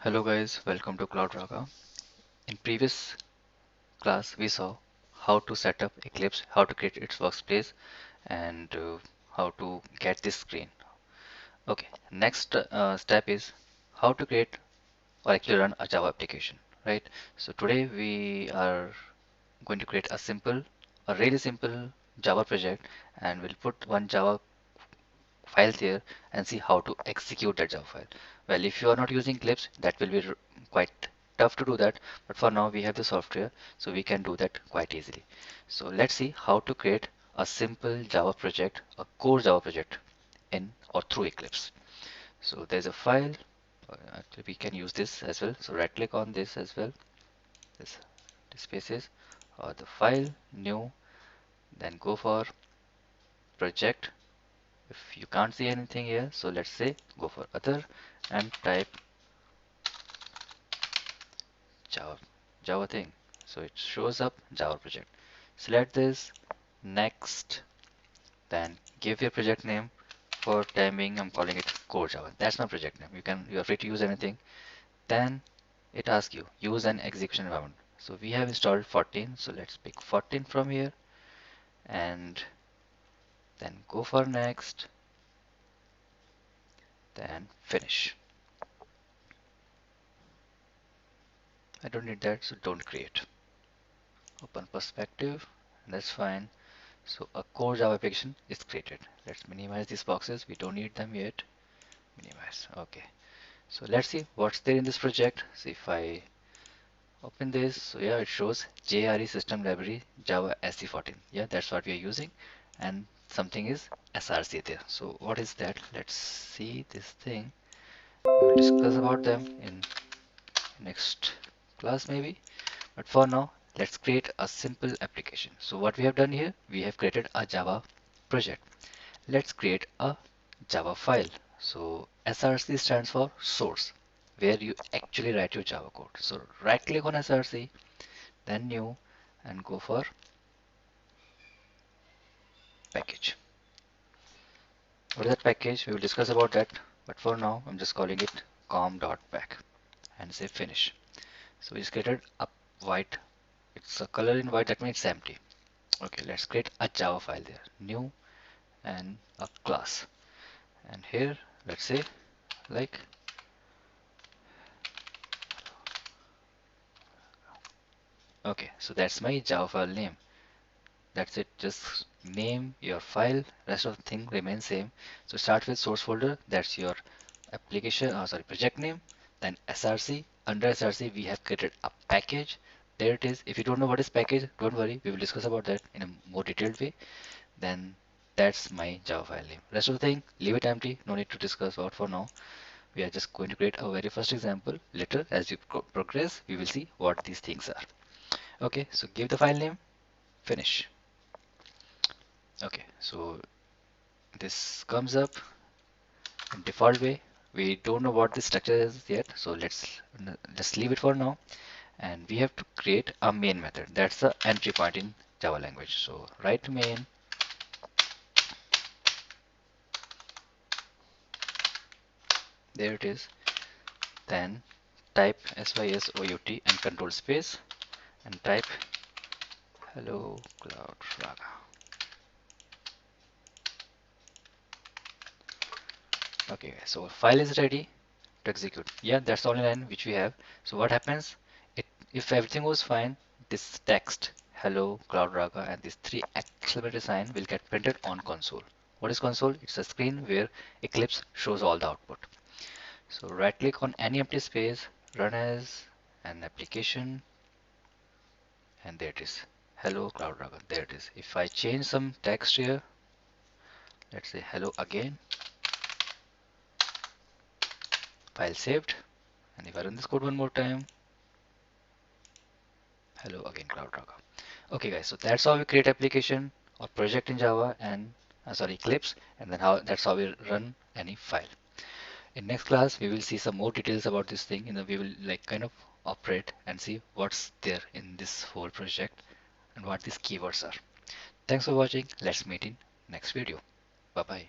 Hello guys, welcome to CloudRaga. In previous class we saw how to set up Eclipse, how to create its workspace and how to get this screen. Okay, next step is how to create or actually run a Java application, right? So today we are going to create a really simple Java project and we'll put one Java file there and see how to execute that Java file. Well, if you are not using Eclipse, that will be quite tough to do that. But for now, we have the software, so we can do that quite easily. So let's see how to create a simple Java project, a core Java project in or through Eclipse. So there's a file. Actually, we can use this as well. So right click on this as well. This spaces or the file, new, then go for project. If you can't see anything here, so let's say go for other and type Java Java thing. So it shows up Java project. Select this, next, then give your project name. For time being, I'm calling it core Java. That's my project name. You are free to use anything. Then it asks you use an execution environment. So we have installed 14. So let's pick 14 from here and then go for next, then finish. I don't need that, so don't create. Open perspective, that's fine. So a core Java application is created. Let's minimize these boxes. We don't need them yet. Minimize. Okay. So let's see what's there in this project. So if I open this, so yeah, it shows JRE system library Java SC14. Yeah, that's what we are using. And something is SRC there. So what is that? Let's see this thing. We will discuss about them in next class maybe. But for now, let's create a simple application. So what we have done here, we have created a Java project. Let's create a Java file. So SRC stands for source, where you actually write your Java code. So right click on SRC, then new, and go for package. What is that package? We will discuss about that. But for now, I'm just calling it com.pack and say finish. So we just created a white. It's a color in white. That means it's empty. Okay, let's create a Java file there. New and a class. And here, let's say like okay, so that's my Java file name. That's it. Just name your file. Rest of the thing remains same. So start with source folder. That's your application. Sorry, project name. Then SRC. Under SRC, we have created a package. There it is. If you don't know what is package, don't worry. We will discuss about that in a more detailed way. Then that's my Java file name. Rest of the thing, leave it empty. No need to discuss about for now. We are just going to create a very first example. Later, as we progress, we will see what these things are. Okay, so give the file name. Finish. Okay, so this comes up in default way. We don't know what the structure is yet, so let's just leave it for now. And we have to create a main method. That's the entry point in Java language. So write main, there it is. Then type sysout and control space and type hello CloudRaga. Okay, so file is ready to execute. Yeah, that's the only line which we have. So what happens? It if everything goes fine, this text hello CloudRaga and these three exclamatory sign will get printed on console. What is console? It's a screen where Eclipse shows all the output. So right click on any empty space, run as an application, and there it is. Hello CloudRaga. There it is. If I change some text here, let's say hello again, file saved. And if I run this code one more time, hello again CloudRaga. Okay guys, so that's how we create application or project in Java and sorry Eclipse, and then how that's how we run any file. In next class we will see some more details about this thing. We will like kind of operate and see what's there in this whole project and what these keywords are. Thanks for watching. Let's meet in next video. Bye bye.